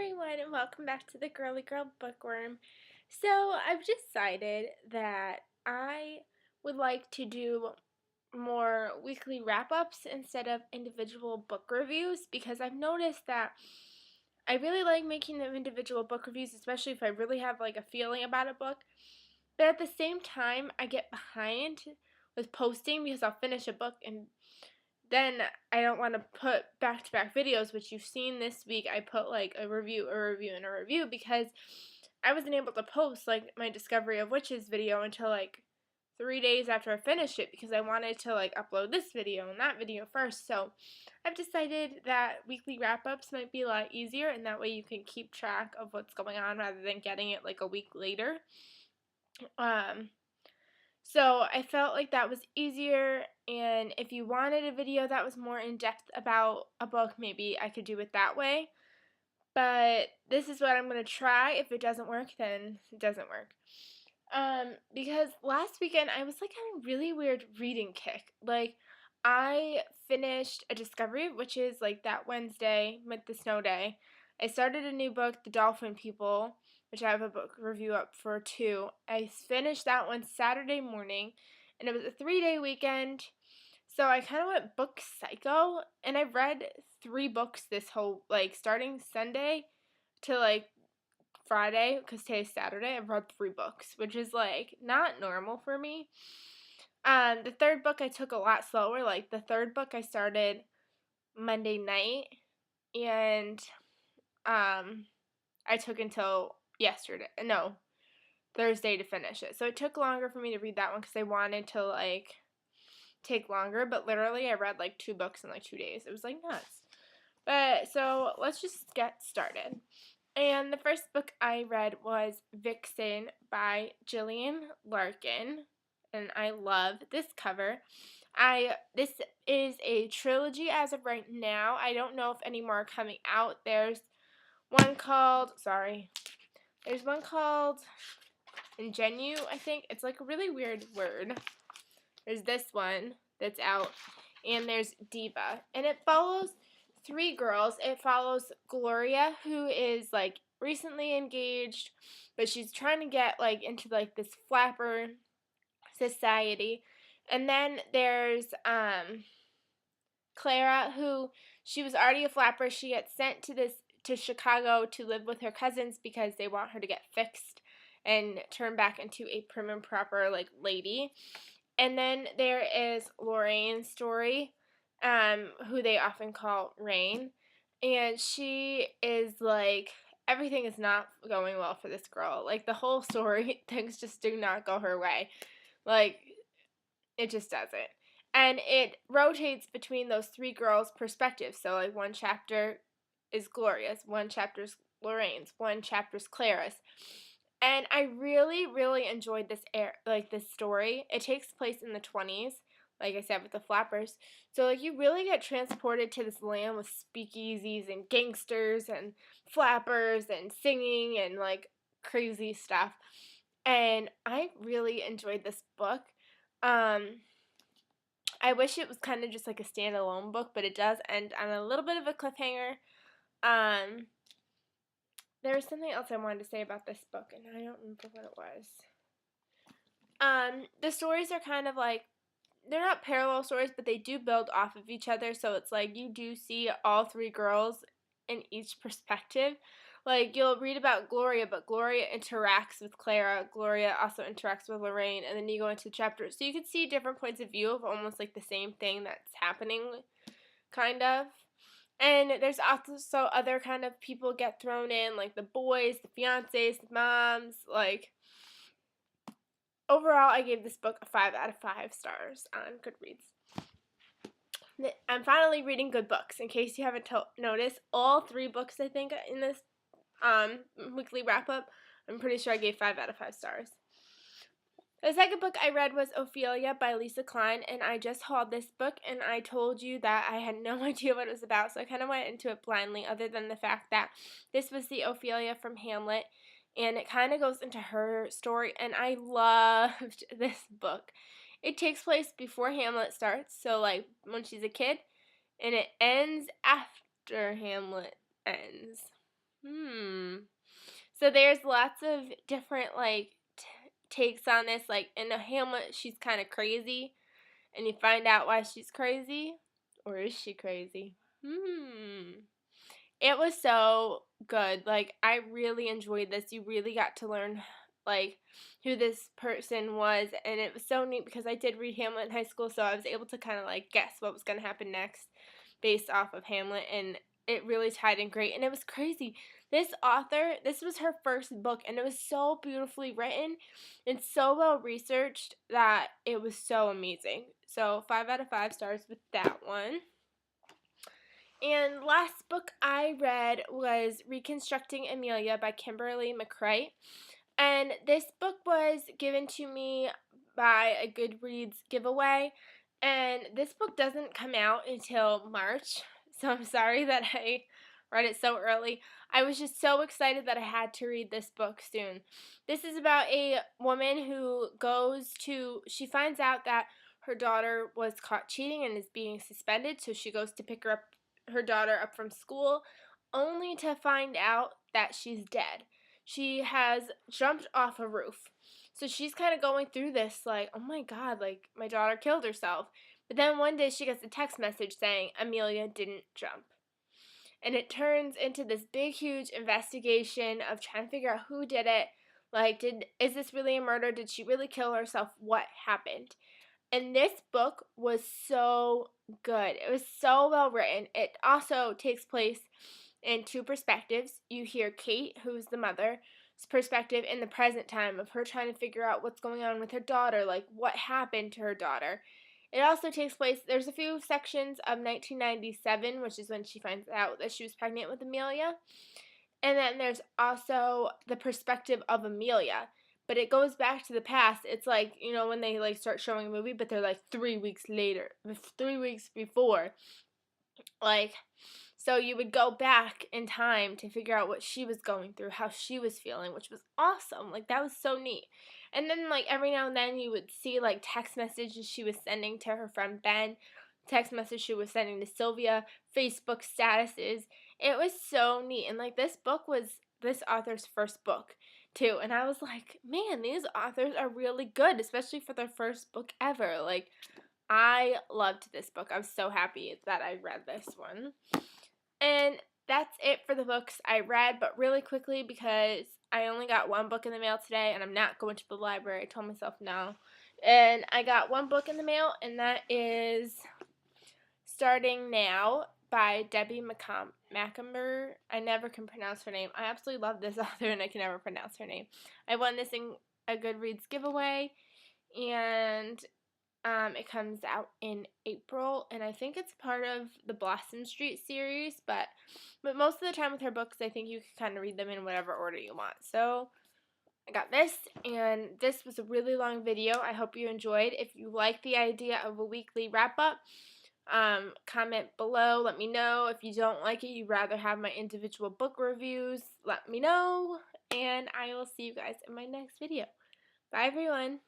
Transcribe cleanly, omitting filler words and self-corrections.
everyone, and welcome back to the Girly Girl Bookworm. So, I've decided that I would like to do more weekly wrap-ups instead of individual book reviews because I've noticed that I really like making them individual book reviews, especially if I really have like a feeling about a book. But at the same time, I get behind with posting because I'll finish a book and then I don't want to put back-to-back videos, which you've seen this week. I put like a review, and a review because I wasn't able to post like my Discovery of Witches video until like 3 days after I finished it because I wanted to like upload this video and that video first. So I've decided that weekly wrap-ups might be a lot easier, and that way you can keep track of what's going on rather than getting it like a week later. So I felt like that was easier, and if you wanted a video that was more in-depth about a book, maybe I could do it that way. But this is what I'm going to try. If it doesn't work, then it doesn't work. Because last weekend I was like on a really weird reading kick. Like, I finished a Discovery, which is like that Wednesday with the snow day. I started a new book, The Dolphin People, which I have a book review up for too. I finished that one Saturday morning, and it was a 3-day weekend. So I kind of went book psycho, and I read 3 books this whole, like, starting Sunday to like Friday, because today's Saturday. I've read 3 books, which is like not normal for me. The third book I took a lot slower. Like, the third book I started Monday night, and I took until Thursday to finish it. So it took longer for me to read that one because I wanted to like take longer, but literally I read like 2 books in like 2 days. It was like nuts. But so let's just get started. And the first book I read was Vixen by Jillian Larkin, and I love this cover. This is a trilogy as of right now. I don't know if any more are coming out. There's one called Ingenu, I think. It's like a really weird word. There's this one that's out, and there's Diva. And it follows 3 girls. It follows Gloria, who is like recently engaged, but she's trying to get like into like this flapper society. And then there's Clara, who she was already a flapper. She gets sent to Chicago to live with her cousins because they want her to get fixed and turn back into a prim and proper like lady. And then there is Lorraine's story, who they often call Rain, and she is like, everything is not going well for this girl. Like, the whole story, things just do not go her way. Like, it just doesn't. And it rotates between those 3 girls' perspectives. So, like, one chapter is Gloria's, one chapter is Lorraine's, one chapter is Clara's. And I really, really enjoyed this story. It takes place in the 20s, like I said, with the flappers. So, like, you really get transported to this land with speakeasies and gangsters and flappers and singing and, like, crazy stuff. And I really enjoyed this book. I wish it was kind of just like a standalone book, but it does end on a little bit of a cliffhanger. There was something else I wanted to say about this book, and I don't remember what it was. The stories are kind of like, they're not parallel stories, but they do build off of each other, so it's like you do see all 3 girls in each perspective. Like, you'll read about Gloria, but Gloria interacts with Clara. Gloria also interacts with Lorraine, and then you go into chapters. So you can see different points of view of almost like the same thing that's happening, kind of. And there's also other kind of people get thrown in, like the boys, the fiancés, the moms. Like, overall, I gave this book a 5 out of 5 stars on Goodreads. I'm finally reading good books. In case you haven't noticed, all 3 books, I think, in this weekly wrap-up, I'm pretty sure I gave 5 out of 5 stars. The second book I read was Ophelia by Lisa Klein, and I just hauled this book, and I told you that I had no idea what it was about, so I kind of went into it blindly, other than the fact that this was the Ophelia from Hamlet, and it kind of goes into her story, and I loved this book. It takes place before Hamlet starts, so like when she's a kid, and it ends after Hamlet ends. So there's lots of different, like, takes on this. Like, in the Hamlet, she's kind of crazy, and you find out why she's crazy. Or is she crazy? It was so good. Like, I really enjoyed this. You really got to learn, like, who this person was, and it was so neat because I did read Hamlet in high school, so I was able to kind of, like, guess what was going to happen next based off of Hamlet, and it really tied in great, and it was crazy. This author, this was her first book, and it was so beautifully written and so well researched that it was so amazing. So 5 out of 5 stars with that one. And last book I read was Reconstructing Amelia by Kimberly McCreight. And this book was given to me by a Goodreads giveaway. And this book doesn't come out until March. So I'm sorry that I read it so early. I was just so excited that I had to read this book soon. This is about a woman who she finds out that her daughter was caught cheating and is being suspended. So she goes to pick her daughter up from school, only to find out that she's dead. She has jumped off a roof. So she's kind of going through this like, oh my God, like my daughter killed herself. But then one day she gets a text message saying Amelia didn't jump. And it turns into this big, huge investigation of trying to figure out who did it. Like, is this really a murder? Did she really kill herself? What happened? And this book was so good. It was so well written. It also takes place in two perspectives. You hear Kate, who's the mother's perspective in the present time of her trying to figure out what's going on with her daughter, like what happened to her daughter. It also takes place, there's a few sections of 1997, which is when she finds out that she was pregnant with Amelia. And then there's also the perspective of Amelia. But it goes back to the past. It's like, you know, when they like start showing a movie, but they're like 3 weeks later, 3 weeks before. Like, so you would go back in time to figure out what she was going through, how she was feeling, which was awesome. Like, that was so neat. And then, like, every now and then you would see, like, text messages she was sending to her friend Ben, text message she was sending to Sylvia, Facebook statuses. It was so neat. And, like, this book was this author's first book, too. And I was like, man, these authors are really good, especially for their first book ever. Like, I loved this book. I was so happy that I read this one. And that's it for the books I read, but really quickly because I only got one book in the mail today and I'm not going to the library. I told myself no. And I got one book in the mail, and that is Starting Now by Debbie Macomber. I never can pronounce her name. I absolutely love this author and I can never pronounce her name. I won this in a Goodreads giveaway, and it comes out in April, and I think it's part of the Blossom Street series, but most of the time with her books, I think you can kind of read them in whatever order you want. So I got this, and this was a really long video. I hope you enjoyed. If you like the idea of a weekly wrap-up, comment below. Let me know. If you don't like it, you'd rather have my individual book reviews, let me know, and I will see you guys in my next video. Bye, everyone.